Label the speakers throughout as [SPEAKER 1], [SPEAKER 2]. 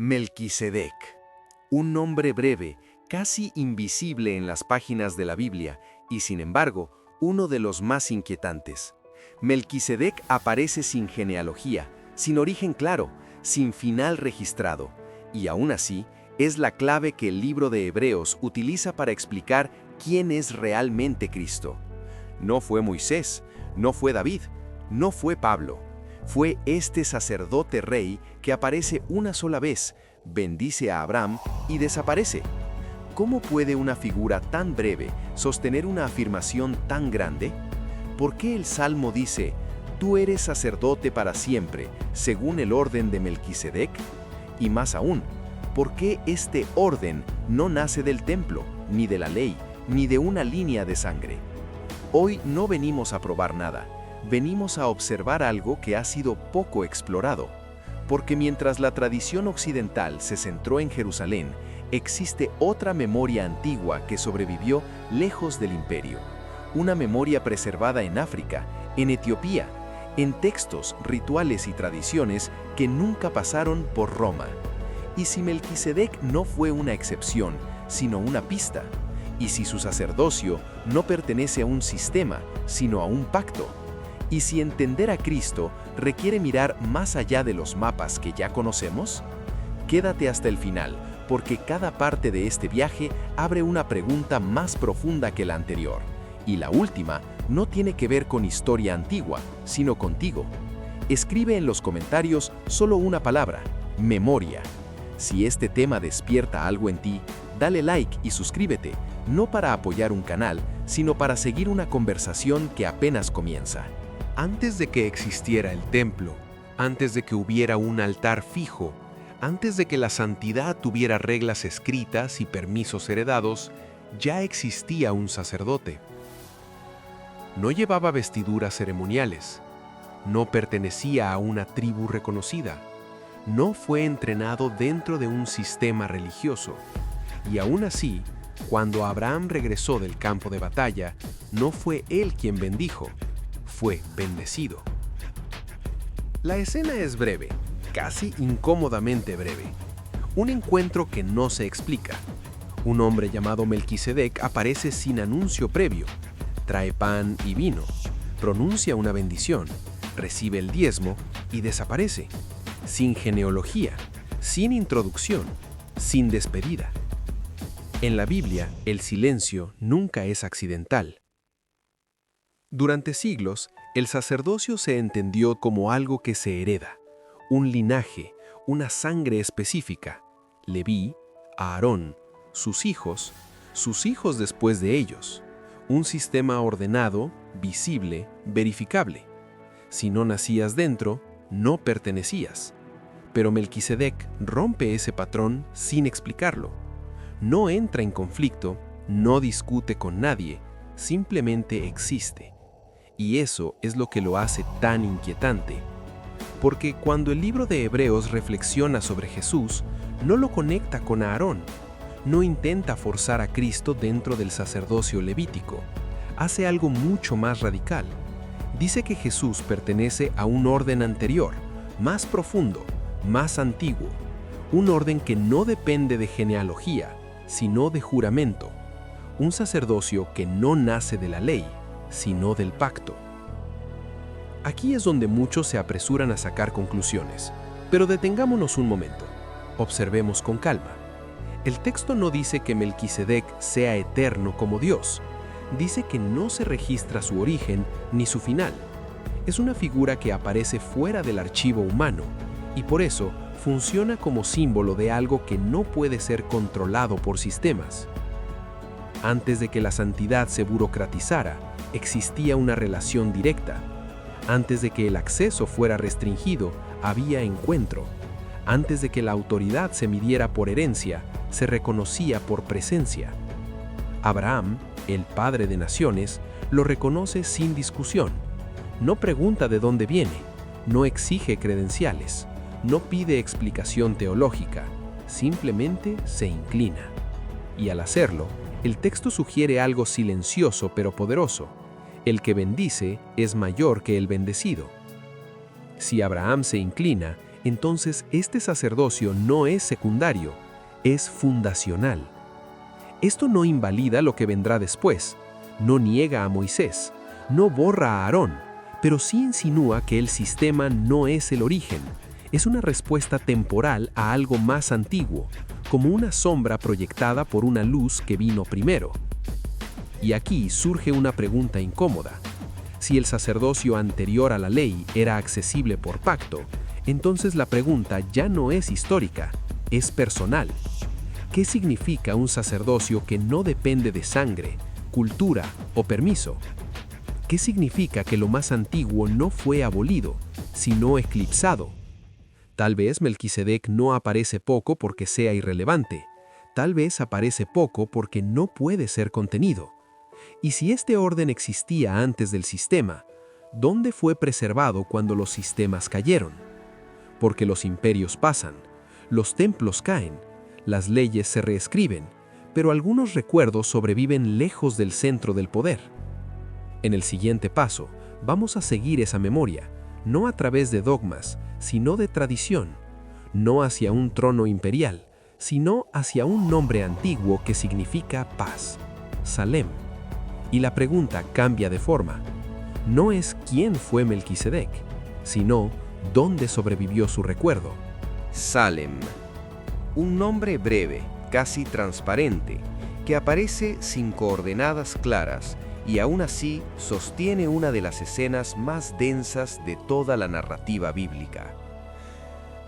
[SPEAKER 1] Melquisedec, un nombre breve, casi invisible en las páginas de la Biblia y, sin embargo, uno de los más inquietantes. Melquisedec aparece sin genealogía, sin origen claro, sin final registrado, y aún así es la clave que el libro de Hebreos utiliza para explicar quién es realmente Cristo. No fue Moisés, no fue David, no fue Pablo. Fue este sacerdote rey que aparece una sola vez, bendice a Abraham y desaparece. ¿Cómo puede una figura tan breve sostener una afirmación tan grande? ¿Por qué el Salmo dice, tú eres sacerdote para siempre, según el orden de Melquisedec? Y más aún, ¿por qué este orden no nace del templo, ni de la ley, ni de una línea de sangre? Hoy no venimos a probar nada. Venimos a observar algo que ha sido poco explorado, porque mientras la tradición occidental se centró en Jerusalén, existe otra memoria antigua que sobrevivió lejos del imperio, una memoria preservada en África, en Etiopía, en textos, rituales y tradiciones que nunca pasaron por Roma. Y si Melquisedec no fue una excepción, sino una pista, y si su sacerdocio no pertenece a un sistema, sino a un pacto, y si entender a Cristo requiere mirar más allá de los mapas que ya conocemos, quédate hasta el final, porque cada parte de este viaje abre una pregunta más profunda que la anterior. Y la última no tiene que ver con historia antigua, sino contigo. Escribe en los comentarios solo una palabra: memoria. Si este tema despierta algo en ti, dale like y suscríbete, no para apoyar un canal, sino para seguir una conversación que apenas comienza.
[SPEAKER 2] Antes de que existiera el templo, antes de que hubiera un altar fijo, antes de que la santidad tuviera reglas escritas y permisos heredados, ya existía un sacerdote. No llevaba vestiduras ceremoniales, no pertenecía a una tribu reconocida, no fue entrenado dentro de un sistema religioso, y aún así, cuando Abraham regresó del campo de batalla, no fue él quien bendijo, fue bendecido. La escena es breve, casi incómodamente breve. Un encuentro que no se explica. Un hombre llamado Melquisedec aparece sin anuncio previo. Trae pan y vino, pronuncia una bendición, recibe el diezmo y desaparece. Sin genealogía, sin introducción, sin despedida. En la Biblia, el silencio nunca es accidental. Durante siglos, el sacerdocio se entendió como algo que se hereda, un linaje, una sangre específica. Leví, Aarón, sus hijos después de ellos. Un sistema ordenado, visible, verificable. Si no nacías dentro, no pertenecías. Pero Melquisedec rompe ese patrón sin explicarlo. No entra en conflicto, no discute con nadie, simplemente existe. Y eso es lo que lo hace tan inquietante. Porque cuando el libro de Hebreos reflexiona sobre Jesús, no lo conecta con Aarón, no intenta forzar a Cristo dentro del sacerdocio levítico, hace algo mucho más radical. Dice que Jesús pertenece a un orden anterior, más profundo, más antiguo, un orden que no depende de genealogía, sino de juramento, un sacerdocio que no nace de la ley, sino del pacto. Aquí es donde muchos se apresuran a sacar conclusiones, pero detengámonos un momento, observemos con calma. El texto no dice que Melquisedec sea eterno como Dios, dice que no se registra su origen ni su final. Es una figura que aparece fuera del archivo humano y por eso funciona como símbolo de algo que no puede ser controlado por sistemas. Antes de que la santidad se burocratizara, existía una relación directa. Antes de que el acceso fuera restringido, había encuentro. Antes de que la autoridad se midiera por herencia, se reconocía por presencia. Abraham, el padre de naciones, lo reconoce sin discusión. No pregunta de dónde viene, no exige credenciales, no pide explicación teológica, simplemente se inclina. Y al hacerlo, el texto sugiere algo silencioso pero poderoso. El que bendice es mayor que el bendecido. Si Abraham se inclina, entonces este sacerdocio no es secundario, es fundacional. Esto no invalida lo que vendrá después, no niega a Moisés, no borra a Aarón, pero sí insinúa que el sistema no es el origen, es una respuesta temporal a algo más antiguo, como una sombra proyectada por una luz que vino primero. Y aquí surge una pregunta incómoda. Si el sacerdocio anterior a la ley era accesible por pacto, entonces la pregunta ya no es histórica, es personal. ¿Qué significa un sacerdocio que no depende de sangre, cultura o permiso? ¿Qué significa que lo más antiguo no fue abolido, sino eclipsado? Tal vez Melquisedec no aparece poco porque sea irrelevante, tal vez aparece poco porque no puede ser contenido. Y si este orden existía antes del sistema, ¿dónde fue preservado cuando los sistemas cayeron? Porque los imperios pasan, los templos caen, las leyes se reescriben, pero algunos recuerdos sobreviven lejos del centro del poder. En el siguiente paso, vamos a seguir esa memoria, no a través de dogmas, sino de tradición, no hacia un trono imperial, sino hacia un nombre antiguo que significa paz, Salem. Y la pregunta cambia de forma. No es quién fue Melquisedec, sino dónde sobrevivió su recuerdo.
[SPEAKER 1] Salem. Un nombre breve, casi transparente, que aparece sin coordenadas claras y aún así sostiene una de las escenas más densas de toda la narrativa bíblica.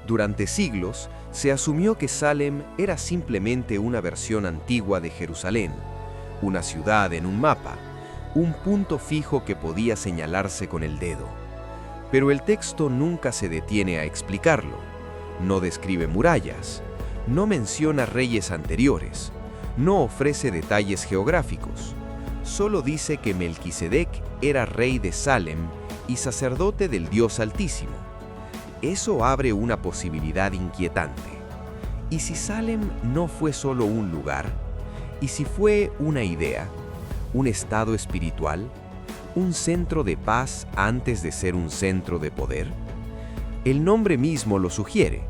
[SPEAKER 1] Durante siglos se asumió que Salem era simplemente una versión antigua de Jerusalén, una ciudad en un mapa, un punto fijo que podía señalarse con el dedo. Pero el texto nunca se detiene a explicarlo, no describe murallas, no menciona reyes anteriores, no ofrece detalles geográficos, solo dice que Melquisedec era rey de Salem y sacerdote del Dios Altísimo. Eso abre una posibilidad inquietante. ¿Y si Salem no fue solo un lugar? ¿Y si fue una idea, un estado espiritual, un centro de paz antes de ser un centro de poder? El nombre mismo lo sugiere.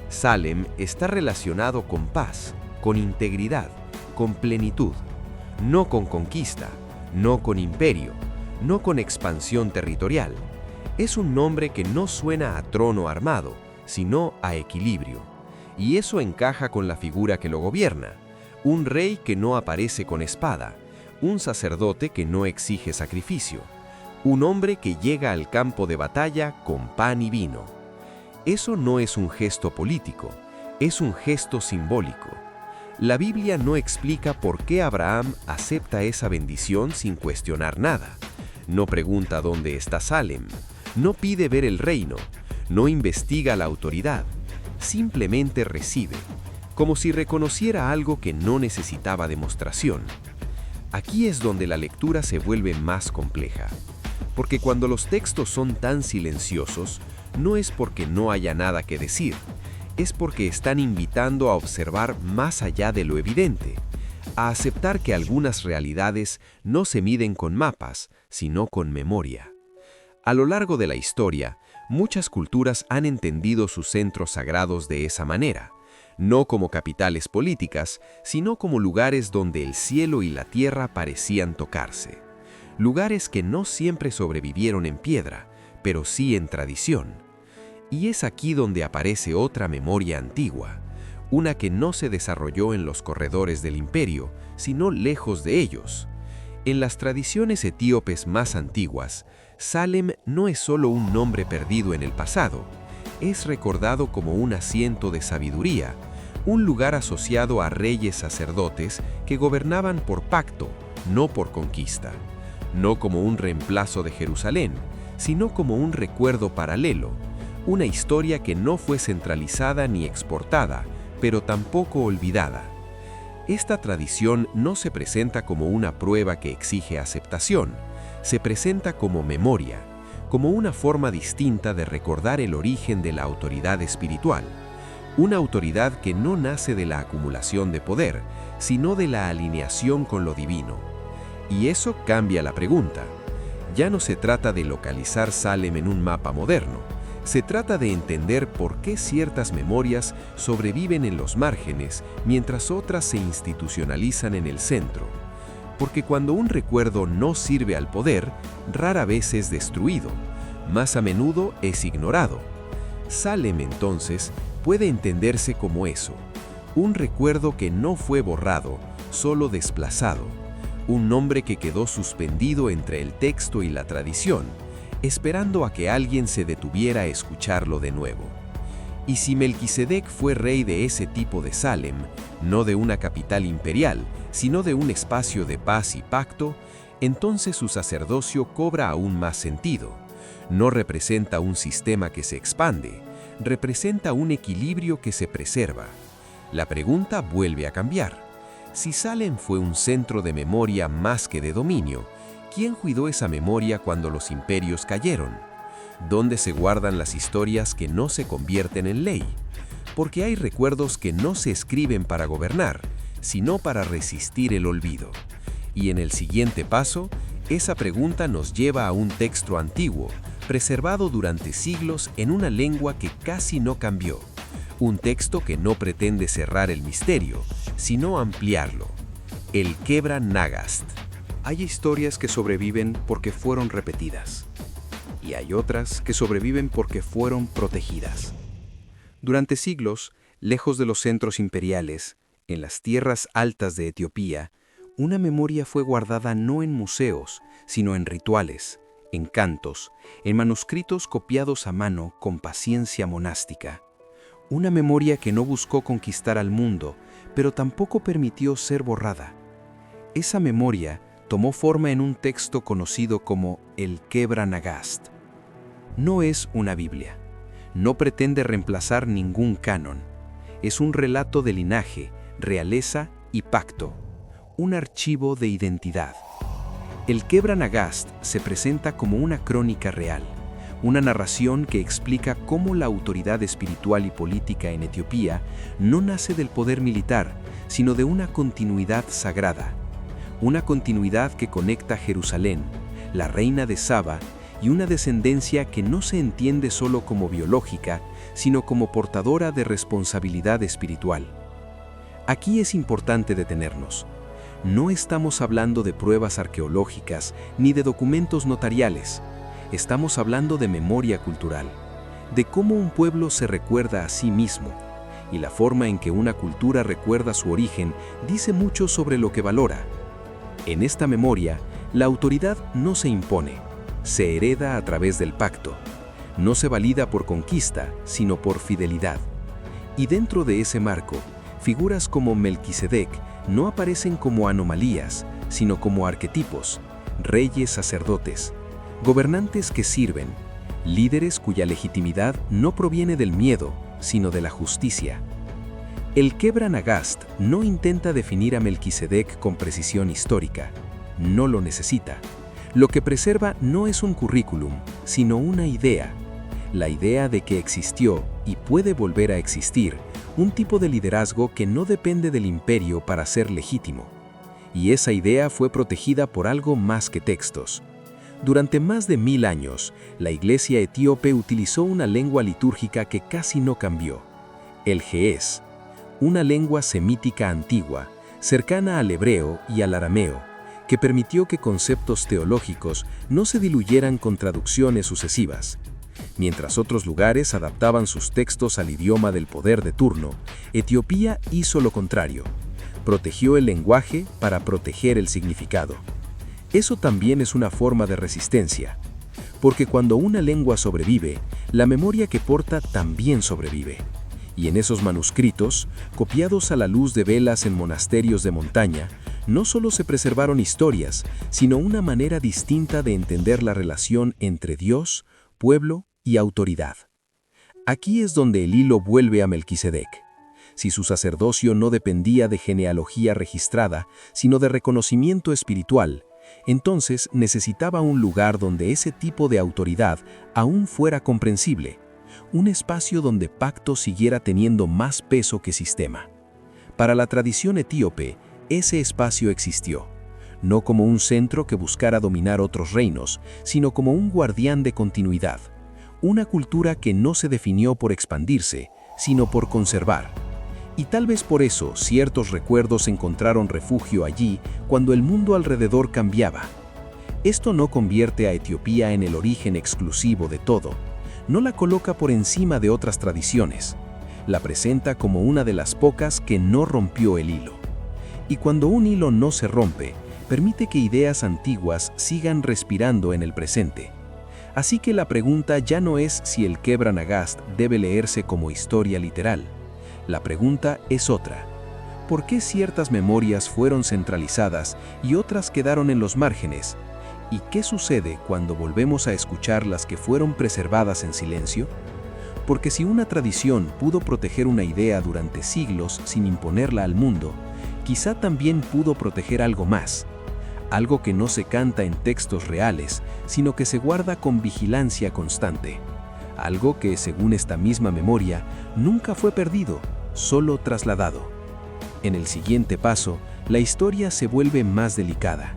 [SPEAKER 1] Salem está relacionado con paz, con integridad, con plenitud, no con conquista, no con imperio, no con expansión territorial. Es un nombre que no suena a trono armado, sino a equilibrio. Y eso encaja con la figura que lo gobierna. Un rey que no aparece con espada, un sacerdote que no exige sacrificio, un hombre que llega al campo de batalla con pan y vino. Eso no es un gesto político, es un gesto simbólico. La Biblia no explica por qué Abraham acepta esa bendición sin cuestionar nada. No pregunta dónde está Salem, no pide ver el reino, no investiga la autoridad, simplemente recibe, como si reconociera algo que no necesitaba demostración. Aquí es donde la lectura se vuelve más compleja, porque cuando los textos son tan silenciosos, no es porque no haya nada que decir, es porque están invitando a observar más allá de lo evidente, a aceptar que algunas realidades no se miden con mapas, sino con memoria. A lo largo de la historia, muchas culturas han entendido sus centros sagrados de esa manera, no como capitales políticas, sino como lugares donde el cielo y la tierra parecían tocarse. Lugares que no siempre sobrevivieron en piedra, pero sí en tradición. Y es aquí donde aparece otra memoria antigua, una que no se desarrolló en los corredores del imperio, sino lejos de ellos. En las tradiciones etíopes más antiguas, Salem no es solo un nombre perdido en el pasado, es recordado como un asiento de sabiduría, un lugar asociado a reyes sacerdotes que gobernaban por pacto, no por conquista, no como un reemplazo de Jerusalén, sino como un recuerdo paralelo, una historia que no fue centralizada ni exportada, pero tampoco olvidada. Esta tradición no se presenta como una prueba que exige aceptación, se presenta como memoria, como una forma distinta de recordar el origen de la autoridad espiritual, una autoridad que no nace de la acumulación de poder, sino de la alineación con lo divino. Y eso cambia la pregunta. Ya no se trata de localizar Salem en un mapa moderno, Se trata de entender por qué ciertas memorias sobreviven en los márgenes mientras otras se institucionalizan en el centro. Porque cuando un recuerdo no sirve al poder, rara vez es destruido, más a menudo es ignorado. Salem, entonces, puede entenderse como eso, un recuerdo que no fue borrado, solo desplazado, un nombre que quedó suspendido entre el texto y la tradición, esperando a que alguien se detuviera a escucharlo de nuevo. Y si Melquisedec fue rey de ese tipo de Salem, no de una capital imperial, sino de un espacio de paz y pacto, entonces su sacerdocio cobra aún más sentido. No representa un sistema que se expande, representa un equilibrio que se preserva. La pregunta vuelve a cambiar. Si Salem fue un centro de memoria más que de dominio, ¿quién cuidó esa memoria cuando los imperios cayeron? ¿Dónde se guardan las historias que no se convierten en ley? Porque hay recuerdos que no se escriben para gobernar, sino para resistir el olvido. Y en el siguiente paso, esa pregunta nos lleva a un texto antiguo, preservado durante siglos en una lengua que casi no cambió. Un texto que no pretende cerrar el misterio, sino ampliarlo. El Kebra Nagast.
[SPEAKER 3] Hay historias que sobreviven porque fueron repetidas, y hay otras que sobreviven porque fueron protegidas. Durante siglos, lejos de los centros imperiales, en las tierras altas de Etiopía, una memoria fue guardada no en museos, sino en rituales, en cantos, en manuscritos copiados a mano con paciencia monástica. Una memoria que no buscó conquistar al mundo, pero tampoco permitió ser borrada. Esa memoria tomó forma en un texto conocido como el Kebra Nagast. No es una Biblia. No pretende reemplazar ningún canon. Es un relato de linaje, realeza y pacto. Un archivo de identidad. El Kebra Nagast se presenta como una crónica real, una narración que explica cómo la autoridad espiritual y política en Etiopía no nace del poder militar, sino de una continuidad sagrada. Una continuidad que conecta Jerusalén, la reina de Saba, y una descendencia que no se entiende solo como biológica, sino como portadora de responsabilidad espiritual. Aquí es importante detenernos. No estamos hablando de pruebas arqueológicas ni de documentos notariales. Estamos hablando de memoria cultural, de cómo un pueblo se recuerda a sí mismo, y la forma en que una cultura recuerda su origen dice mucho sobre lo que valora. En esta memoria, la autoridad no se impone, se hereda a través del pacto. No se valida por conquista, sino por fidelidad. Y dentro de ese marco, figuras como Melquisedec no aparecen como anomalías, sino como arquetipos, reyes sacerdotes, gobernantes que sirven, líderes cuya legitimidad no proviene del miedo, sino de la justicia. El Kebra Nagast no intenta definir a Melquisedec con precisión histórica, no lo necesita. Lo que preserva no es un currículum, sino una idea. La idea de que existió y puede volver a existir un tipo de liderazgo que no depende del imperio para ser legítimo. Y esa idea fue protegida por algo más que textos. Durante más de 1000 años, la Iglesia etíope utilizó una lengua litúrgica que casi no cambió, el ge'ez, una lengua semítica antigua, cercana al hebreo y al arameo, que permitió que conceptos teológicos no se diluyeran con traducciones sucesivas. Mientras otros lugares adaptaban sus textos al idioma del poder de turno, Etiopía hizo lo contrario. Protegió el lenguaje para proteger el significado. Eso también es una forma de resistencia, porque cuando una lengua sobrevive, la memoria que porta también sobrevive. Y en esos manuscritos, copiados a la luz de velas en monasterios de montaña, no solo se preservaron historias, sino una manera distinta de entender la relación entre Dios, pueblo y autoridad. Aquí es donde el hilo vuelve a Melquisedec. Si su sacerdocio no dependía de genealogía registrada, sino de reconocimiento espiritual, entonces necesitaba un lugar donde ese tipo de autoridad aún fuera comprensible, un espacio donde pacto siguiera teniendo más peso que sistema. Para la tradición etíope, ese espacio existió, no como un centro que buscara dominar otros reinos, sino como un guardián de continuidad, una cultura que no se definió por expandirse, sino por conservar. Y tal vez por eso ciertos recuerdos encontraron refugio allí cuando el mundo alrededor cambiaba. Esto no convierte a Etiopía en el origen exclusivo de todo, no la coloca por encima de otras tradiciones, la presenta como una de las pocas que no rompió el hilo. Y cuando un hilo no se rompe, permite que ideas antiguas sigan respirando en el presente. Así que la pregunta ya no es si el Kebra Nagast debe leerse como historia literal. La pregunta es otra. ¿Por qué ciertas memorias fueron centralizadas y otras quedaron en los márgenes? ¿Y qué sucede cuando volvemos a escuchar las que fueron preservadas en silencio? Porque si una tradición pudo proteger una idea durante siglos sin imponerla al mundo, quizá también pudo proteger algo más. Algo que no se canta en textos reales, sino que se guarda con vigilancia constante. Algo que, según esta misma memoria, nunca fue perdido, solo trasladado. En el siguiente paso, la historia se vuelve más delicada.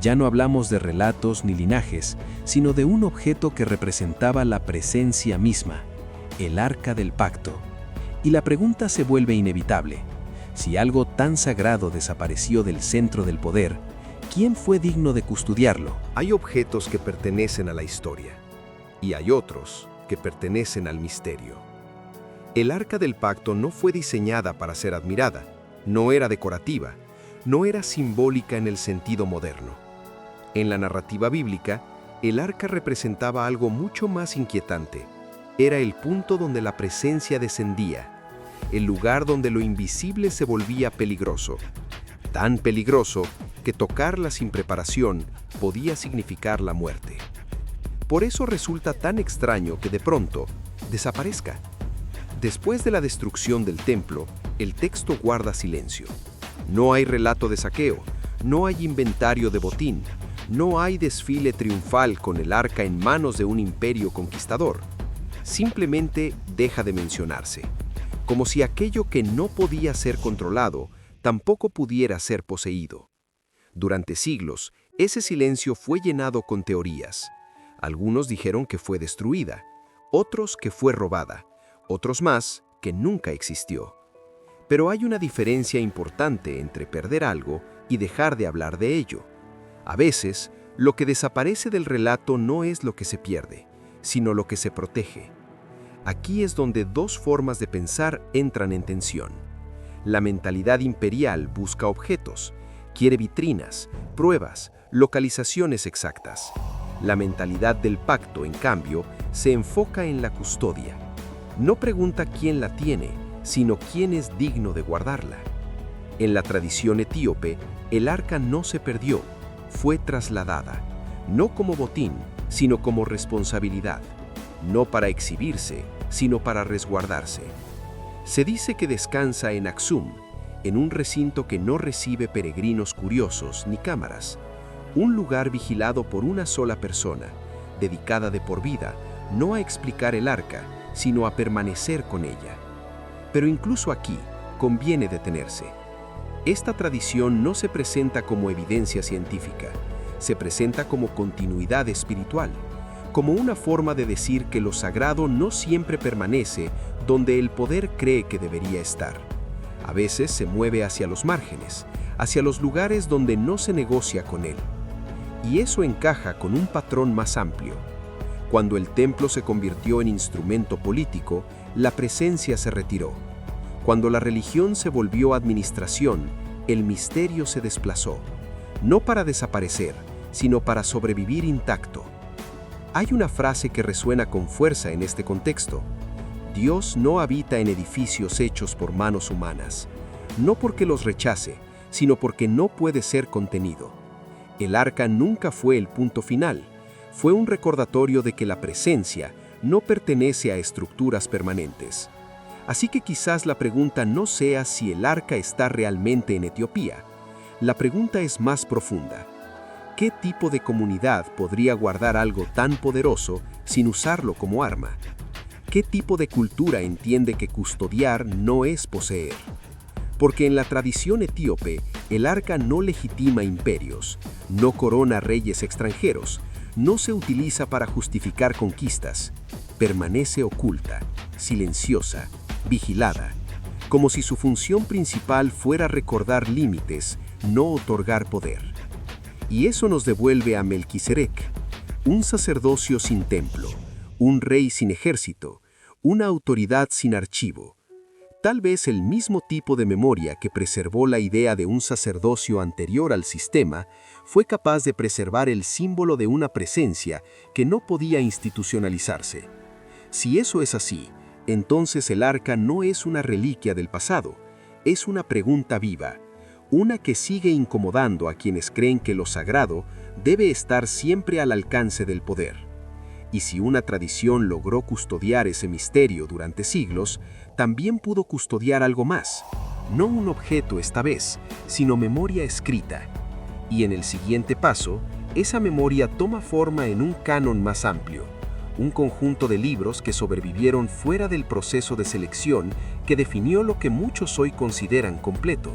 [SPEAKER 3] Ya no hablamos de relatos ni linajes, sino de un objeto que representaba la presencia misma, el Arca del Pacto. Y la pregunta se vuelve inevitable. Si algo tan sagrado desapareció del centro del poder, ¿quién fue digno de custodiarlo?
[SPEAKER 1] Hay objetos que pertenecen a la historia, y hay otros que pertenecen al misterio. El Arca del Pacto no fue diseñada para ser admirada, no era decorativa, no era simbólica en el sentido moderno. En la narrativa bíblica, el arca representaba algo mucho más inquietante. Era el punto donde la presencia descendía, el lugar donde lo invisible se volvía peligroso. Tan peligroso que tocarla sin preparación podía significar la muerte. Por eso resulta tan extraño que de pronto desaparezca. Después de la destrucción del templo, el texto guarda silencio. No hay relato de saqueo, no hay inventario de botín, no hay desfile triunfal con el arca en manos de un imperio conquistador. Simplemente deja de mencionarse, como si aquello que no podía ser controlado tampoco pudiera ser poseído. Durante siglos, ese silencio fue llenado con teorías. Algunos dijeron que fue destruida, otros que fue robada, otros más que nunca existió. Pero hay una diferencia importante entre perder algo y dejar de hablar de ello. A veces, lo que desaparece del relato no es lo que se pierde, sino lo que se protege. Aquí es donde dos formas de pensar entran en tensión. La mentalidad imperial busca objetos, quiere vitrinas, pruebas, localizaciones exactas. La mentalidad del pacto, en cambio, se enfoca en la custodia. No pregunta quién la tiene, sino quién es digno de guardarla. En la tradición etíope, el arca no se perdió, fue trasladada, no como botín, sino como responsabilidad, no para exhibirse, sino para resguardarse. Se dice que descansa en Aksum, en un recinto que no recibe peregrinos curiosos ni cámaras, un lugar vigilado por una sola persona, dedicada de por vida, no a explicar el arca, sino a permanecer con ella. Pero incluso aquí conviene detenerse. Esta tradición no se presenta como evidencia científica, se presenta como continuidad espiritual, como una forma de decir que lo sagrado no siempre permanece donde el poder cree que debería estar. A veces se mueve hacia los márgenes, hacia los lugares donde no se negocia con él. Y eso encaja con un patrón más amplio. Cuando el templo se convirtió en instrumento político, la presencia se retiró. Cuando la religión se volvió administración, el misterio se desplazó, no para desaparecer, sino para sobrevivir intacto. Hay una frase que resuena con fuerza en este contexto. Dios no habita en edificios hechos por manos humanas, no porque los rechace, sino porque no puede ser contenido. El arca nunca fue el punto final, fue un recordatorio de que la presencia no pertenece a estructuras permanentes. Así que quizás la pregunta no sea si el arca está realmente en Etiopía. La pregunta es más profunda. ¿Qué tipo de comunidad podría guardar algo tan poderoso sin usarlo como arma? ¿Qué tipo de cultura entiende que custodiar no es poseer? Porque en la tradición etíope, el arca no legitima imperios, no corona reyes extranjeros, no se utiliza para justificar conquistas.
[SPEAKER 3] permanece oculta, silenciosa, vigilada, como si su función principal fuera recordar límites, no otorgar poder. Y eso nos devuelve a Melquisedec, un sacerdocio sin templo, un rey sin ejército, una autoridad sin archivo. Tal vez el mismo tipo de memoria que preservó la idea de un sacerdocio anterior al sistema fue capaz de preservar el símbolo de una presencia que no podía institucionalizarse. Si eso es así, entonces el arca no es una reliquia del pasado, es una pregunta viva, una que sigue incomodando a quienes creen que lo sagrado debe estar siempre al alcance del poder. Y si una tradición logró custodiar ese misterio durante siglos, también pudo custodiar algo más, no un objeto esta vez, sino memoria escrita. Y en el siguiente paso, esa memoria toma forma en un canon más amplio, un conjunto de libros que sobrevivieron fuera del proceso de selección que definió lo que muchos hoy consideran completo.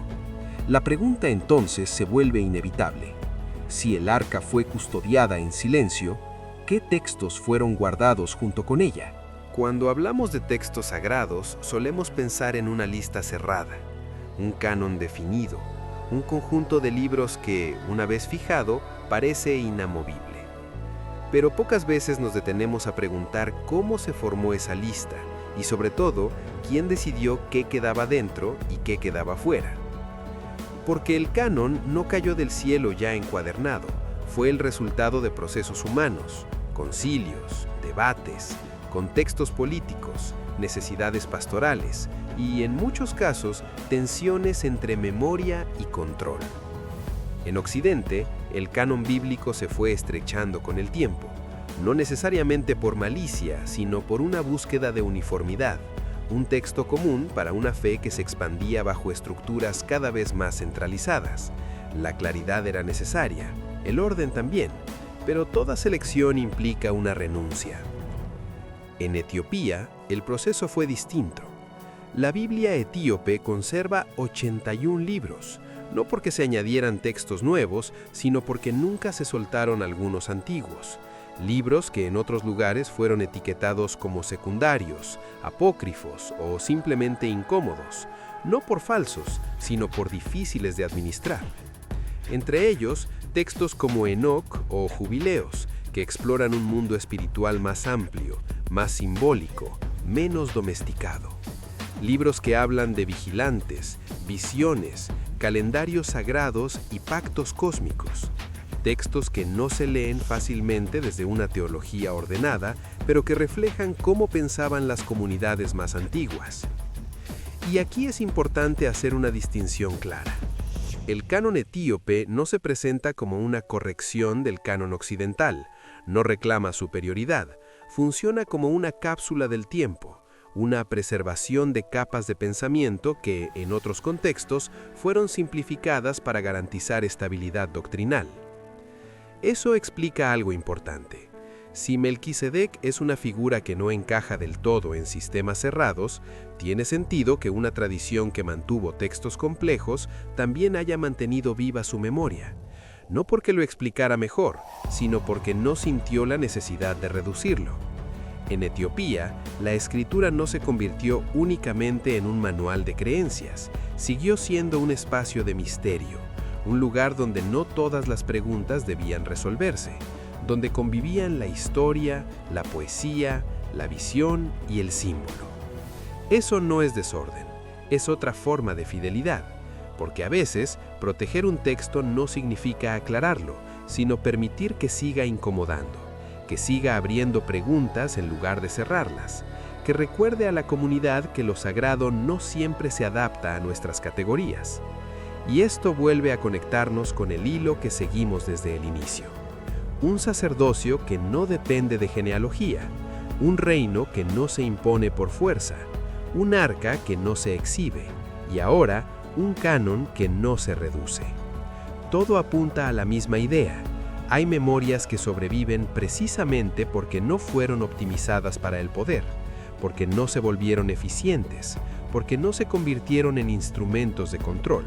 [SPEAKER 3] La pregunta entonces se vuelve inevitable. Si el arca fue custodiada en silencio, ¿qué textos fueron guardados junto con ella?
[SPEAKER 1] Cuando hablamos de textos sagrados, solemos pensar en una lista cerrada, un canon definido, un conjunto de libros que, una vez fijado, parece inamovible. Pero pocas veces nos detenemos a preguntar cómo se formó esa lista y, sobre todo, quién decidió qué quedaba dentro y qué quedaba fuera. Porque el canon no cayó del cielo ya encuadernado, fue el resultado de procesos humanos, concilios, debates, contextos políticos, necesidades pastorales y, en muchos casos, tensiones entre memoria y control. En Occidente, el canon bíblico se fue estrechando con el tiempo, no necesariamente por malicia, sino por una búsqueda de uniformidad, un texto común para una fe que se expandía bajo estructuras cada vez más centralizadas. La claridad era necesaria, el orden también, pero toda selección implica una renuncia. En Etiopía, el proceso fue distinto. La Biblia etíope conserva 81 libros, no porque se añadieran textos nuevos, sino porque nunca se soltaron algunos antiguos, libros que en otros lugares fueron etiquetados como secundarios, apócrifos o simplemente incómodos, no por falsos, sino por difíciles de administrar. Entre ellos, textos como Enoc o Jubileos, que exploran un mundo espiritual más amplio, más simbólico, menos domesticado. Libros que hablan de vigilantes, visiones, calendarios sagrados y pactos cósmicos. Textos que no se leen fácilmente desde una teología ordenada, pero que reflejan cómo pensaban las comunidades más antiguas. Y aquí es importante hacer una distinción clara. El canon etíope no se presenta como una corrección del canon occidental, no reclama superioridad, funciona como una cápsula del tiempo, una preservación de capas de pensamiento que, en otros contextos, fueron simplificadas para garantizar estabilidad doctrinal. Eso explica algo importante. Si Melquisedec es una figura que no encaja del todo en sistemas cerrados, tiene sentido que una tradición que mantuvo textos complejos también haya mantenido viva su memoria. No porque lo explicara mejor, sino porque no sintió la necesidad de reducirlo. En Etiopía, la escritura no se convirtió únicamente en un manual de creencias, siguió siendo un espacio de misterio, un lugar donde no todas las preguntas debían resolverse, donde convivían la historia, la poesía, la visión y el símbolo. Eso no es desorden, es otra forma de fidelidad, porque a veces proteger un texto no significa aclararlo, sino permitir que siga incomodando, que siga abriendo preguntas en lugar de cerrarlas, que recuerde a la comunidad que lo sagrado no siempre se adapta a nuestras categorías. Y esto vuelve a conectarnos con el hilo que seguimos desde el inicio. Un sacerdocio que no depende de genealogía, un reino que no se impone por fuerza, un arca que no se exhibe, y ahora un canon que no se reduce. Todo apunta a la misma idea. Hay memorias que sobreviven precisamente porque no fueron optimizadas para el poder, porque no se volvieron eficientes, porque no se convirtieron en instrumentos de control.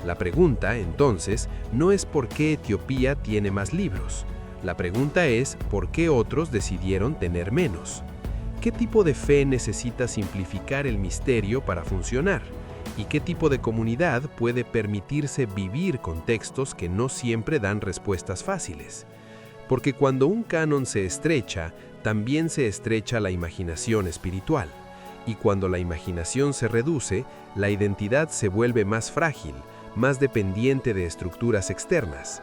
[SPEAKER 1] La pregunta, entonces, no es por qué Etiopía tiene más libros. La pregunta es por qué otros decidieron tener menos.
[SPEAKER 2] ¿Qué tipo de fe necesita simplificar el misterio para funcionar? ¿Y qué tipo de comunidad puede permitirse vivir con textos que no siempre dan respuestas fáciles? Porque cuando un canon se estrecha, también se estrecha la imaginación espiritual. Y cuando la imaginación se reduce, la identidad se vuelve más frágil, más dependiente de estructuras externas.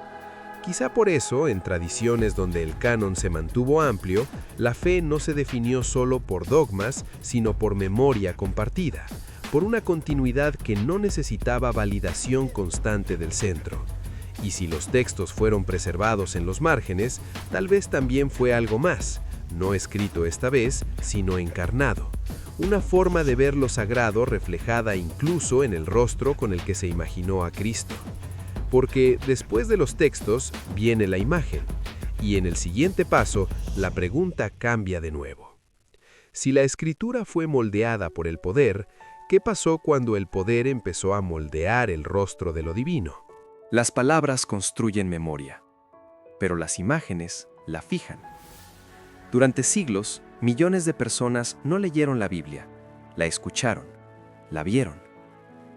[SPEAKER 2] Quizá por eso, en tradiciones donde el canon se mantuvo amplio, la fe no se definió solo por dogmas, sino por memoria compartida, por una continuidad que no necesitaba validación constante del centro. Y si los textos fueron preservados en los márgenes, tal vez también fue algo más, no escrito esta vez, sino encarnado. Una forma de ver lo sagrado reflejada incluso en el rostro con el que se imaginó a Cristo. Porque después de los textos viene la imagen, y en el siguiente paso la pregunta cambia de nuevo. Si la escritura fue moldeada por el poder, ¿qué pasó cuando el poder empezó a moldear el rostro de lo divino?
[SPEAKER 1] Las palabras construyen memoria, pero las imágenes la fijan. Durante siglos, millones de personas no leyeron la Biblia, la escucharon, la vieron.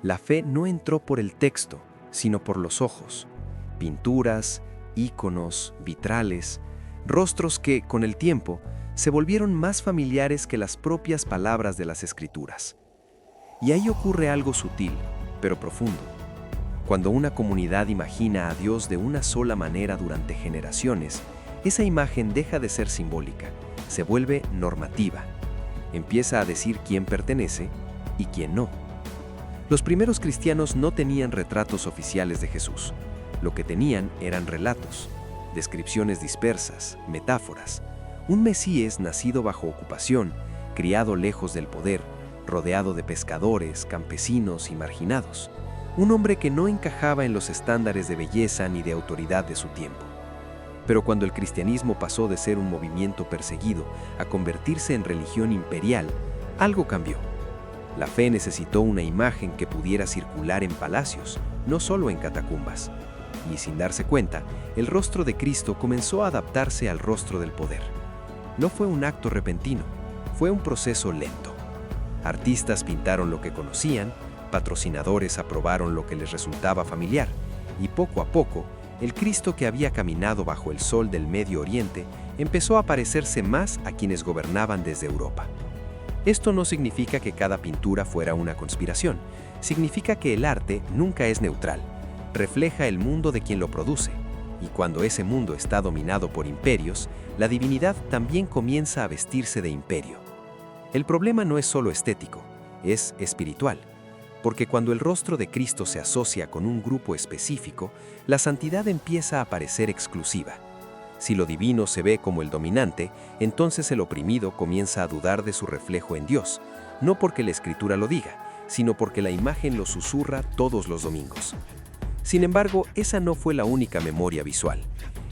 [SPEAKER 1] La fe no entró por el texto, sino por los ojos. Pinturas, íconos, vitrales, rostros que, con el tiempo, se volvieron más familiares que las propias palabras de las Escrituras. Y ahí ocurre algo sutil, pero profundo. Cuando una comunidad imagina a Dios de una sola manera durante generaciones, esa imagen deja de ser simbólica, se vuelve normativa. Empieza a decir quién pertenece y quién no. Los primeros cristianos no tenían retratos oficiales de Jesús. Lo que tenían eran relatos, descripciones dispersas, metáforas. Un Mesías nacido bajo ocupación, criado lejos del poder, rodeado de pescadores, campesinos y marginados. Un hombre que no encajaba en los estándares de belleza ni de autoridad de su tiempo. Pero cuando el cristianismo pasó de ser un movimiento perseguido a convertirse en religión imperial, algo cambió. La fe necesitó una imagen que pudiera circular en palacios, no solo en catacumbas. Y sin darse cuenta, el rostro de Cristo comenzó a adaptarse al rostro del poder. No fue un acto repentino, fue un proceso lento. Artistas pintaron lo que conocían, patrocinadores aprobaron lo que les resultaba familiar, y poco a poco, el Cristo que había caminado bajo el sol del Medio Oriente empezó a parecerse más a quienes gobernaban desde Europa. Esto no significa que cada pintura fuera una conspiración, significa que el arte nunca es neutral, refleja el mundo de quien lo produce, y cuando ese mundo está dominado por imperios, la divinidad también comienza a vestirse de imperio. El problema no es solo estético, es espiritual, porque cuando el rostro de Cristo se asocia con un grupo específico, la santidad empieza a parecer exclusiva. Si lo divino se ve como el dominante, entonces el oprimido comienza a dudar de su reflejo en Dios, no porque la Escritura lo diga, sino porque la imagen lo susurra todos los domingos. Sin embargo, esa no fue la única memoria visual.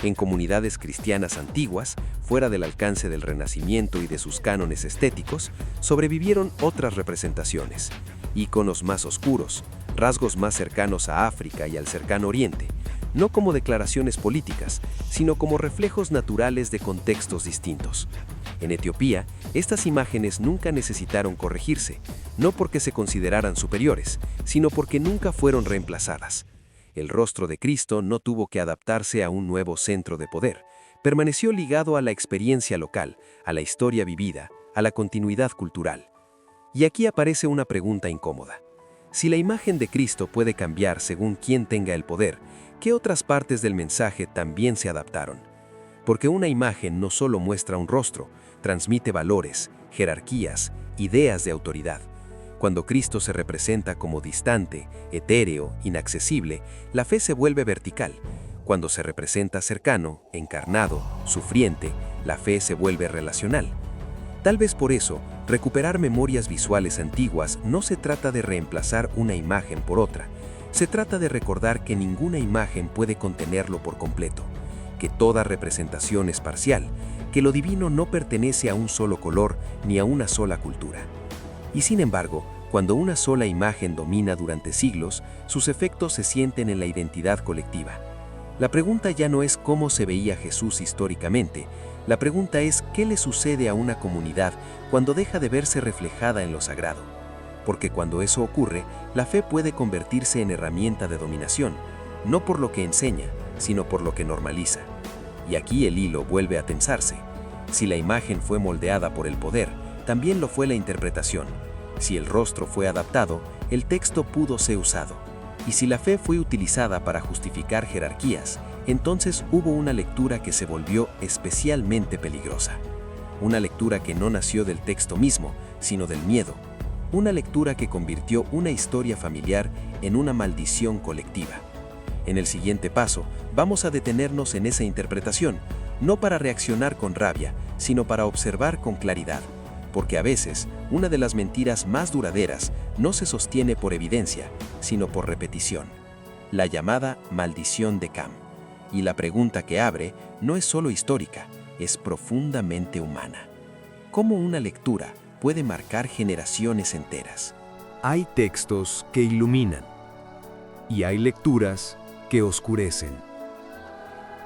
[SPEAKER 1] En comunidades cristianas antiguas, fuera del alcance del Renacimiento y de sus cánones estéticos, sobrevivieron otras representaciones, íconos más oscuros, rasgos más cercanos a África y al cercano Oriente, no como declaraciones políticas, sino como reflejos naturales de contextos distintos. En Etiopía, estas imágenes nunca necesitaron corregirse, no porque se consideraran superiores, sino porque nunca fueron reemplazadas. El rostro de Cristo no tuvo que adaptarse a un nuevo centro de poder, permaneció ligado a la experiencia local, a la historia vivida, a la continuidad cultural. Y aquí aparece una pregunta incómoda. Si la imagen de Cristo puede cambiar según quién tenga el poder, ¿qué otras partes del mensaje también se adaptaron? Porque una imagen no solo muestra un rostro, transmite valores, jerarquías, ideas de autoridad. Cuando Cristo se representa como distante, etéreo, inaccesible, la fe se vuelve vertical. Cuando se representa cercano, encarnado, sufriente, la fe se vuelve relacional. Tal vez por eso, recuperar memorias visuales antiguas no se trata de reemplazar una imagen por otra. Se trata de recordar que ninguna imagen puede contenerlo por completo, que toda representación es parcial, que lo divino no pertenece a un solo color ni a una sola cultura. Y sin embargo, cuando una sola imagen domina durante siglos, sus efectos se sienten en la identidad colectiva. La pregunta ya no es cómo se veía Jesús históricamente, La pregunta es, ¿qué le sucede a una comunidad cuando deja de verse reflejada en lo sagrado? Porque cuando eso ocurre, la fe puede convertirse en herramienta de dominación, no por lo que enseña, sino por lo que normaliza. Y aquí el hilo vuelve a tensarse. Si la imagen fue moldeada por el poder, también lo fue la interpretación. Si el rostro fue adaptado, el texto pudo ser usado. Y si la fe fue utilizada para justificar jerarquías, entonces hubo una lectura que se volvió especialmente peligrosa. Una lectura que no nació del texto mismo, sino del miedo. Una lectura que convirtió una historia familiar en una maldición colectiva. En el siguiente paso, vamos a detenernos en esa interpretación, no para reaccionar con rabia, sino para observar con claridad. Porque a veces, una de las mentiras más duraderas no se sostiene por evidencia, sino por repetición. La llamada maldición de Cam. Y la pregunta que abre no es solo histórica, es profundamente humana. ¿Cómo una lectura puede marcar generaciones enteras?
[SPEAKER 3] Hay textos que iluminan y hay lecturas que oscurecen.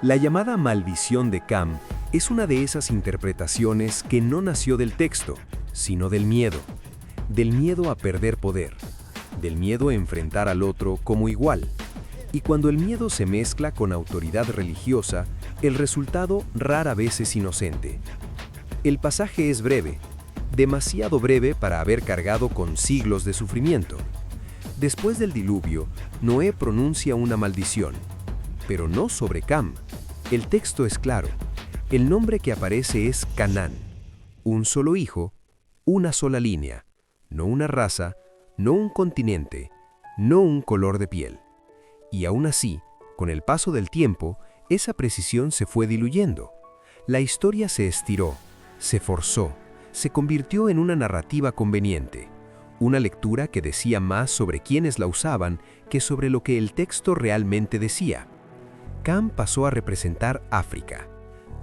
[SPEAKER 3] La llamada maldición de Cam es una de esas interpretaciones que no nació del texto, sino del miedo a perder poder, del miedo a enfrentar al otro como igual. Y cuando el miedo se mezcla con autoridad religiosa, el resultado rara vez es inocente. El pasaje es breve, demasiado breve para haber cargado con siglos de sufrimiento. Después del diluvio, Noé pronuncia una maldición, pero no sobre Cam. El texto es claro. El nombre que aparece es Canaán, un solo hijo, una sola línea, no una raza, no un continente, no un color de piel. Y aún así, con el paso del tiempo, esa precisión se fue diluyendo. La historia se estiró, se forzó, se convirtió en una narrativa conveniente, una lectura que decía más sobre quienes la usaban que sobre lo que el texto realmente decía. Cam pasó a representar África.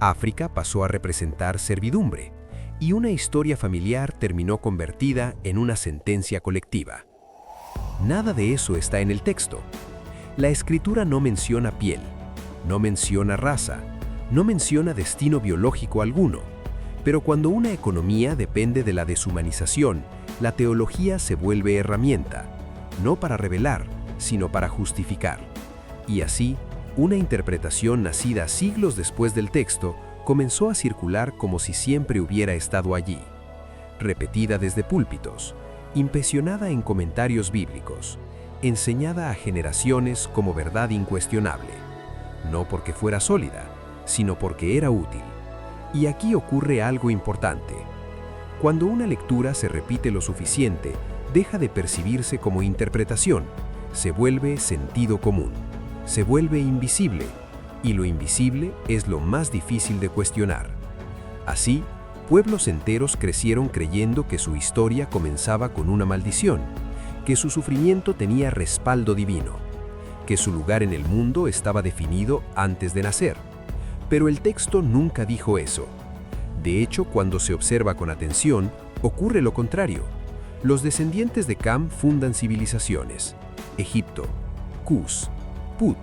[SPEAKER 3] África pasó a representar servidumbre, y una historia familiar terminó convertida en una sentencia colectiva. Nada de eso está en el texto. La escritura no menciona piel, no menciona raza, no menciona destino biológico alguno, pero cuando una economía depende de la deshumanización, la teología se vuelve herramienta, no para revelar, sino para justificar. Y así, una interpretación nacida siglos después del texto comenzó a circular como si siempre hubiera estado allí, repetida desde púlpitos, impresionada en comentarios bíblicos, enseñada a generaciones como verdad incuestionable, no porque fuera sólida, sino porque era útil. Y aquí ocurre algo importante. Cuando una lectura se repite lo suficiente, deja de percibirse como interpretación, se vuelve sentido común, se vuelve invisible, y lo invisible es lo más difícil de cuestionar. Así, pueblos enteros crecieron creyendo que su historia comenzaba con una maldición, que su sufrimiento tenía respaldo divino, que su lugar en el mundo estaba definido antes de nacer. Pero el texto nunca dijo eso. De hecho, cuando se observa con atención, ocurre lo contrario. Los descendientes de Cam fundan civilizaciones: Egipto, Cus, Put,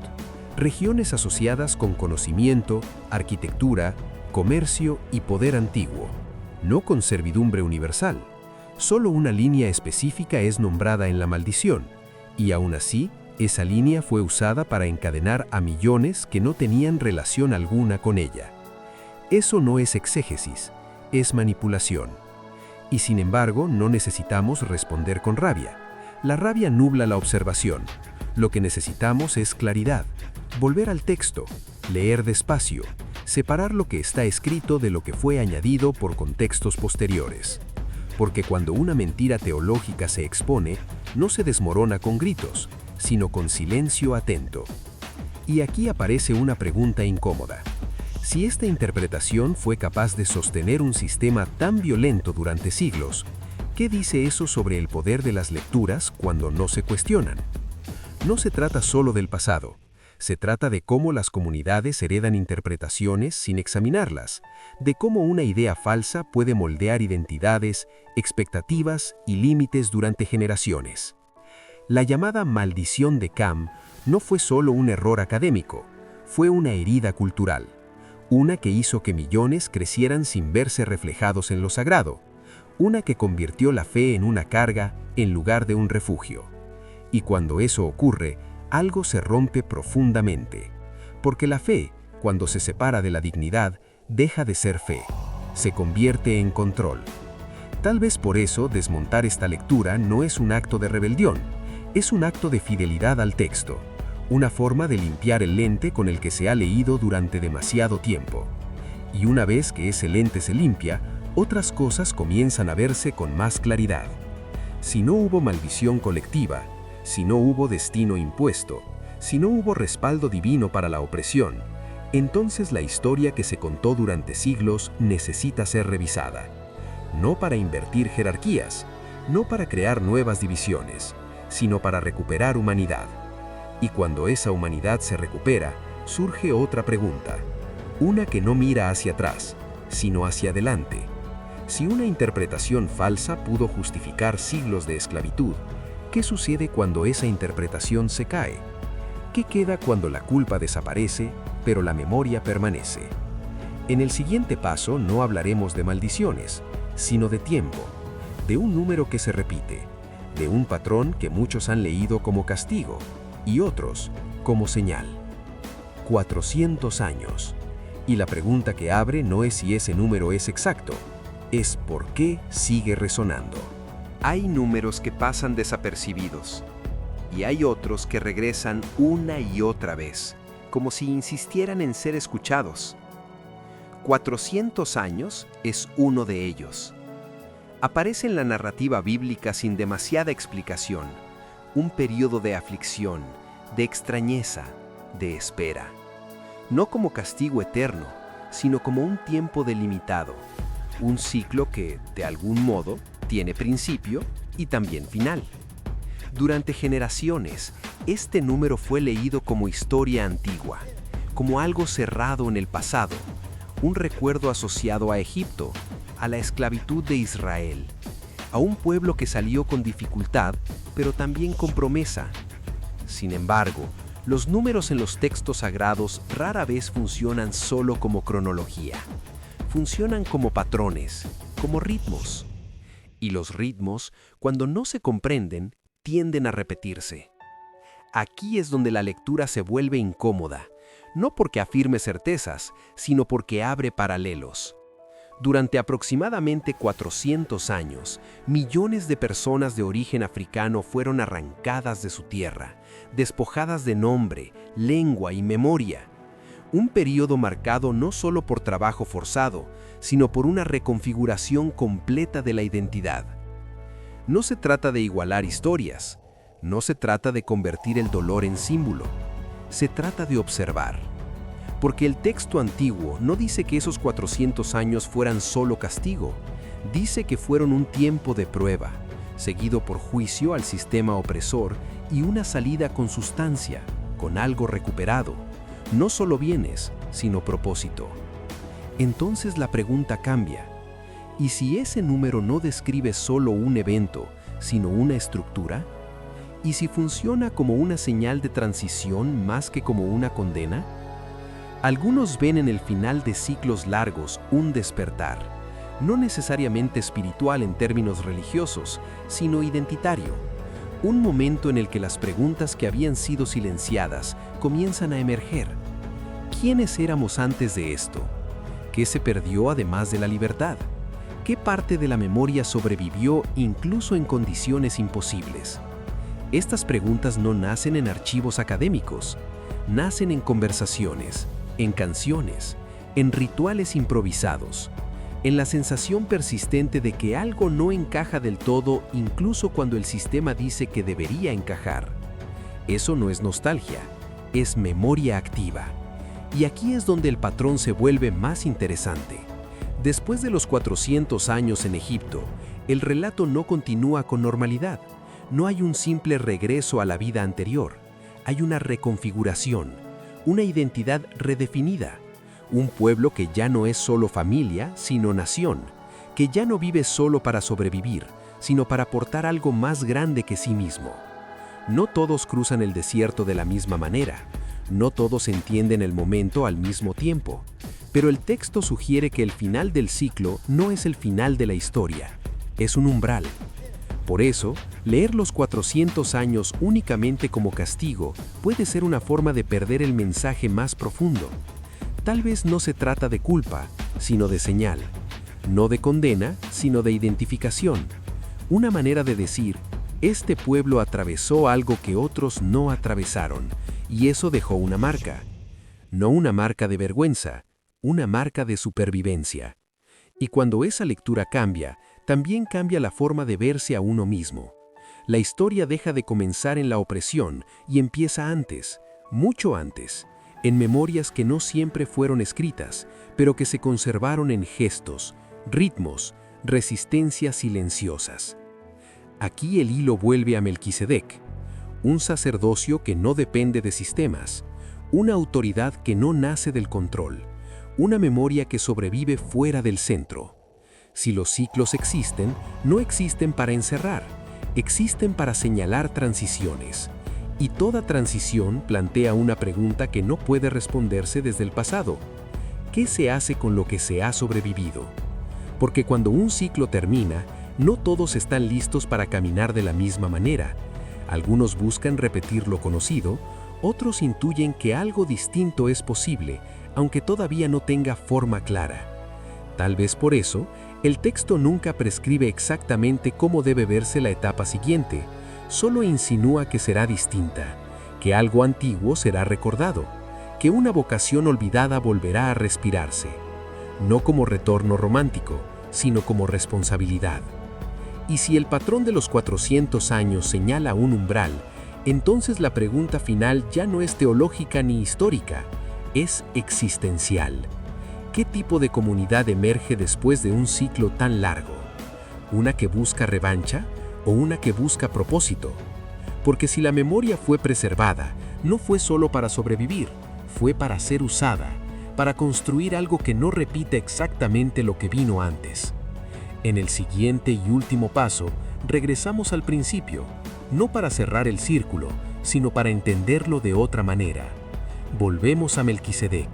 [SPEAKER 3] regiones asociadas con conocimiento, arquitectura, comercio y poder antiguo, no con servidumbre universal. Solo una línea específica es nombrada en la maldición, y aún así, esa línea fue usada para encadenar a millones que no tenían relación alguna con ella. Eso no es exégesis, es manipulación. Y sin embargo, no necesitamos responder con rabia. La rabia nubla la observación. Lo que necesitamos es claridad, volver al texto, leer despacio, separar lo que está escrito de lo que fue añadido por contextos posteriores. Porque cuando una mentira teológica se expone, no se desmorona con gritos, sino con silencio atento. Y aquí aparece una pregunta incómoda. Si esta interpretación fue capaz de sostener un sistema tan violento durante siglos, ¿qué dice eso sobre el poder de las lecturas cuando no se cuestionan? No se trata solo del pasado, se trata de cómo las comunidades heredan interpretaciones sin examinarlas, de cómo una idea falsa puede moldear identidades, expectativas y límites durante generaciones. La llamada maldición de Cam no fue solo un error académico, fue una herida cultural, una que hizo que millones crecieran sin verse reflejados en lo sagrado, una que convirtió la fe en una carga en lugar de un refugio. Y cuando eso ocurre, algo se rompe profundamente, porque la fe, cuando se separa de la dignidad, deja de ser fe, se convierte en control. Tal vez por eso desmontar esta lectura no es un acto de rebelión, es un acto de fidelidad al texto, una forma de limpiar el lente con el que se ha leído durante demasiado tiempo. Y una vez que ese lente se limpia, otras cosas comienzan a verse con más claridad. Si no hubo maldición colectiva, si no hubo destino impuesto, si no hubo respaldo divino para la opresión, entonces la historia que se contó durante siglos necesita ser revisada. No para invertir jerarquías, no para crear nuevas divisiones, sino para recuperar humanidad. Y cuando esa humanidad se recupera, surge otra pregunta, una que no mira hacia atrás, sino hacia adelante. Si una interpretación falsa pudo justificar siglos de esclavitud, ¿qué sucede cuando esa interpretación se cae? ¿Qué queda cuando la culpa desaparece, pero la memoria permanece? En el siguiente paso no hablaremos de maldiciones, sino de tiempo, de un número que se repite, de un patrón que muchos han leído como castigo y otros como señal. 400 años. Y la pregunta que abre no es si ese número es exacto, es por qué sigue resonando.
[SPEAKER 1] Hay números que pasan desapercibidos y hay otros que regresan una y otra vez, como si insistieran en ser escuchados. 400 años es uno de ellos. Aparece en la narrativa bíblica sin demasiada explicación, un periodo de aflicción, de extrañeza, de espera. No como castigo eterno, sino como un tiempo delimitado, un ciclo que, de algún modo, tiene principio y también final. Durante generaciones, este número fue leído como historia antigua, como algo cerrado en el pasado, un recuerdo asociado a Egipto, a la esclavitud de Israel, a un pueblo que salió con dificultad, pero también con promesa. Sin embargo, los números en los textos sagrados rara vez funcionan solo como cronología. Funcionan como patrones, como ritmos. Y los ritmos, cuando no se comprenden, tienden a repetirse. Aquí es donde la lectura se vuelve incómoda, no porque afirme certezas, sino porque abre paralelos. Durante aproximadamente 400 años, millones de personas de origen africano fueron arrancadas de su tierra, despojadas de nombre, lengua y memoria. Un periodo marcado no solo por trabajo forzado, sino por una reconfiguración completa de la identidad. No se trata de igualar historias, no se trata de convertir el dolor en símbolo, se trata de observar. Porque el texto antiguo no dice que esos 400 años fueran solo castigo, dice que fueron un tiempo de prueba, seguido por juicio al sistema opresor y una salida con sustancia, con algo recuperado, no solo bienes, sino propósito. Entonces la pregunta cambia, ¿y si ese número no describe solo un evento, sino una estructura? ¿Y si funciona como una señal de transición más que como una condena? Algunos ven en el final de ciclos largos un despertar, no necesariamente espiritual en términos religiosos, sino identitario. Un momento en el que las preguntas que habían sido silenciadas comienzan a emerger. ¿Quiénes éramos antes de esto? ¿Qué se perdió además de la libertad? ¿Qué parte de la memoria sobrevivió incluso en condiciones imposibles? Estas preguntas no nacen en archivos académicos, nacen en conversaciones, en canciones, en rituales improvisados, en la sensación persistente de que algo no encaja del todo incluso cuando el sistema dice que debería encajar. Eso no es nostalgia, es memoria activa. Y aquí es donde el patrón se vuelve más interesante. Después de los 400 años en Egipto, el relato no continúa con normalidad. No hay un simple regreso a la vida anterior. Hay una reconfiguración, una identidad redefinida. Un pueblo que ya no es solo familia, sino nación, que ya no vive solo para sobrevivir, sino para aportar algo más grande que sí mismo. No todos cruzan el desierto de la misma manera, no todos entienden el momento al mismo tiempo,
[SPEAKER 3] Pero el texto sugiere que el final del ciclo no es el final de la historia, es un umbral. Por eso, leer los 400 años únicamente como castigo puede ser una forma de perder el mensaje más profundo. Tal vez no se trata de culpa, sino de señal. No de condena, sino de identificación. Una manera de decir, este pueblo atravesó algo que otros no atravesaron, y eso dejó una marca. No una marca de vergüenza, una marca de supervivencia. Y cuando esa lectura cambia, también cambia la forma de verse a uno mismo. La historia deja de comenzar en la opresión y empieza antes, mucho antes, en memorias que no siempre fueron escritas, pero que se conservaron en gestos, ritmos, resistencias silenciosas. Aquí el hilo vuelve a Melquisedec, un sacerdocio que no depende de sistemas, una autoridad que no nace del control, una memoria que sobrevive fuera del centro. Si los ciclos existen, no existen para encerrar, existen para señalar transiciones. Y toda transición plantea una pregunta que no puede responderse desde el pasado. ¿Qué se hace con lo que se ha sobrevivido? Porque cuando un ciclo termina, no todos están listos para caminar de la misma manera. Algunos buscan repetir lo conocido, otros intuyen que algo distinto es posible, aunque todavía no tenga forma clara. Tal vez por eso, el texto nunca prescribe exactamente cómo debe verse la etapa siguiente, solo insinúa que será distinta, que algo antiguo será recordado, que una vocación olvidada volverá a respirarse, no como retorno romántico, sino como responsabilidad. Y si el patrón de los 400 años señala un umbral, entonces la pregunta final ya no es teológica ni histórica, es existencial. ¿Qué tipo de comunidad emerge después de un ciclo tan largo? ¿Una que busca revancha o una que busca propósito? Porque si la memoria fue preservada, no fue solo para sobrevivir, fue para ser usada, para construir algo que no repita exactamente lo que vino antes. En el siguiente y último paso, regresamos al principio, no para cerrar el círculo, sino para entenderlo de otra manera. Volvemos a Melquisedec,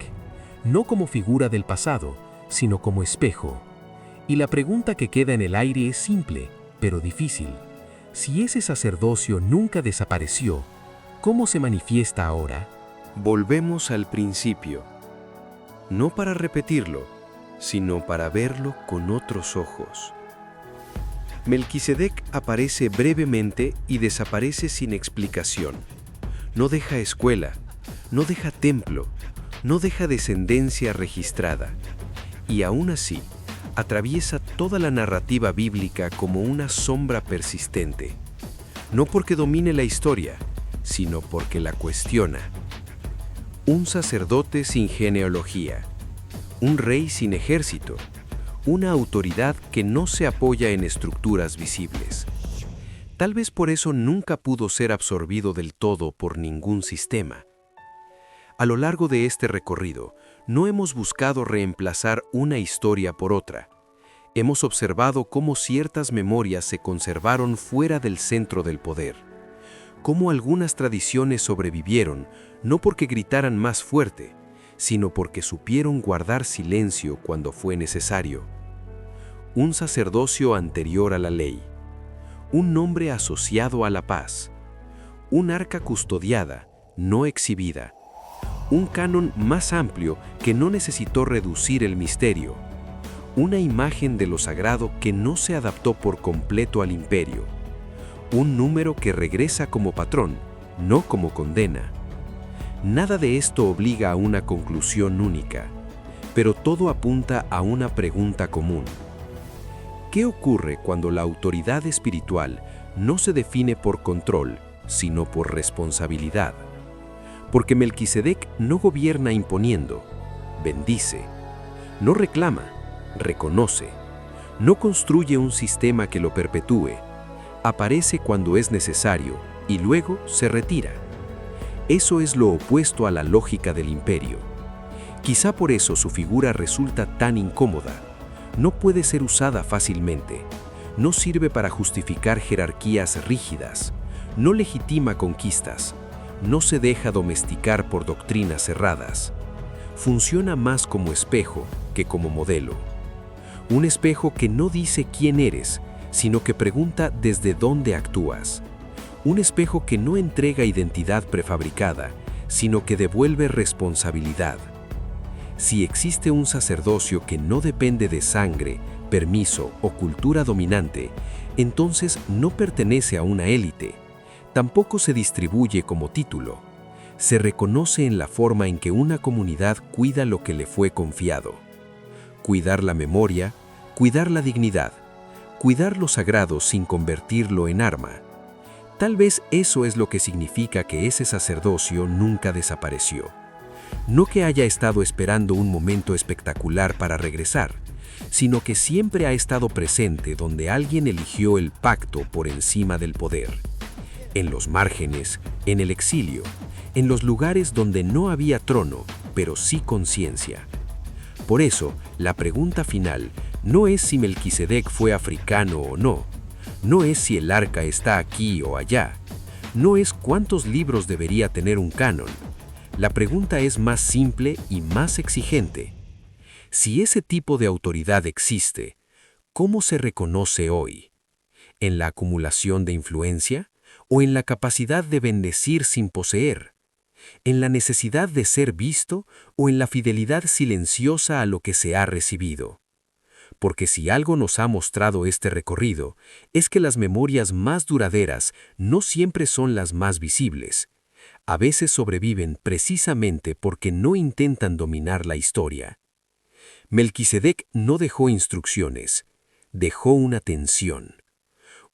[SPEAKER 3] no como figura del pasado, sino como espejo. Y la pregunta que queda en el aire es simple, pero difícil. Si ese sacerdocio nunca desapareció, ¿cómo se manifiesta ahora?
[SPEAKER 1] Volvemos al principio, no para repetirlo, sino para verlo con otros ojos. Melquisedec aparece brevemente y desaparece sin explicación. No deja escuela, no deja templo, no deja descendencia registrada. Y aún así, atraviesa toda la narrativa bíblica como una sombra persistente. No porque domine la historia, sino porque la cuestiona. Un sacerdote sin genealogía, un rey sin ejército, una autoridad que no se apoya en estructuras visibles. Tal vez por eso nunca pudo ser absorbido del todo por ningún sistema. A lo largo de este recorrido, no hemos buscado reemplazar una historia por otra. Hemos observado cómo ciertas memorias se conservaron fuera del centro del poder. Cómo algunas tradiciones sobrevivieron, no porque gritaran más fuerte, sino porque supieron guardar silencio cuando fue necesario. Un sacerdocio anterior a la ley, un nombre asociado a la paz, un arca custodiada, no exhibida, un canon más amplio que no necesitó reducir el misterio, una imagen de lo sagrado que no se adaptó por completo al imperio, un número que regresa como patrón, no como condena. Nada de esto obliga a una conclusión única, pero todo apunta a una pregunta común. ¿Qué ocurre cuando la autoridad espiritual no se define por control, sino por responsabilidad? Porque Melquisedec no gobierna imponiendo, bendice, no reclama, reconoce, no construye un sistema que lo perpetúe, aparece cuando es necesario y luego se retira. Eso es lo opuesto a la lógica del imperio. Quizá por eso su figura resulta tan incómoda. No puede ser usada fácilmente. No sirve para justificar jerarquías rígidas. No legitima conquistas. No se deja domesticar por doctrinas cerradas.
[SPEAKER 3] funciona más como espejo que como modelo. Un espejo que no dice quién eres, sino que pregunta desde dónde actúas. Un espejo que no entrega identidad prefabricada, sino que devuelve responsabilidad. Si existe un sacerdocio que no depende de sangre, permiso o cultura dominante, entonces no pertenece a una élite. Tampoco se distribuye como título. Se reconoce en la forma en que una comunidad cuida lo que le fue confiado. Cuidar la memoria, cuidar la dignidad, cuidar lo sagrado sin convertirlo en arma. Tal vez eso es lo que significa que ese sacerdocio nunca desapareció. No que haya estado esperando un momento espectacular para regresar, sino que siempre ha estado presente donde alguien eligió el pacto por encima del poder. En los márgenes, en el exilio, en los lugares donde no había trono, pero sí conciencia. Por eso, la pregunta final no es si Melquisedec fue africano o no, no es si el arca está aquí o allá, no es cuántos libros debería tener un canon. La pregunta es más simple y más exigente. Si ese tipo de autoridad existe, ¿cómo se reconoce hoy? ¿En la acumulación de influencia o en la capacidad de bendecir sin poseer? ¿En la necesidad de ser visto o en la fidelidad silenciosa a lo que se ha recibido? Porque si algo nos ha mostrado este recorrido, es que las memorias más duraderas no siempre son las más visibles. A veces sobreviven precisamente porque no intentan dominar la historia. Melquisedec no dejó instrucciones, dejó una tensión.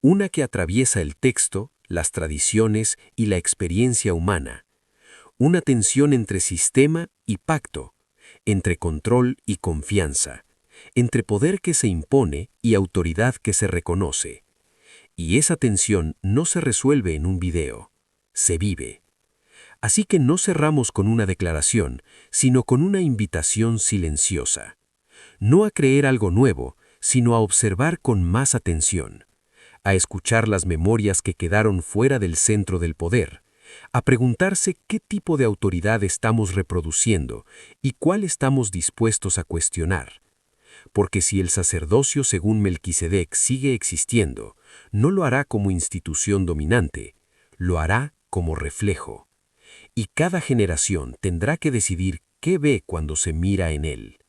[SPEAKER 3] Una que atraviesa el texto, las tradiciones y la experiencia humana. Una tensión entre sistema y pacto, entre control y confianza, entre poder que se impone y autoridad que se reconoce. Y esa tensión no se resuelve en un video, se vive. Así que no cerramos con una declaración, sino con una invitación silenciosa. No a creer algo nuevo, sino a observar con más atención, a escuchar las memorias que quedaron fuera del centro del poder, a preguntarse qué tipo de autoridad estamos reproduciendo y cuál estamos dispuestos a cuestionar. Porque si el sacerdocio según Melquisedec sigue existiendo, no lo hará como institución dominante, lo hará como reflejo. Y cada generación tendrá que decidir qué ve cuando se mira en él.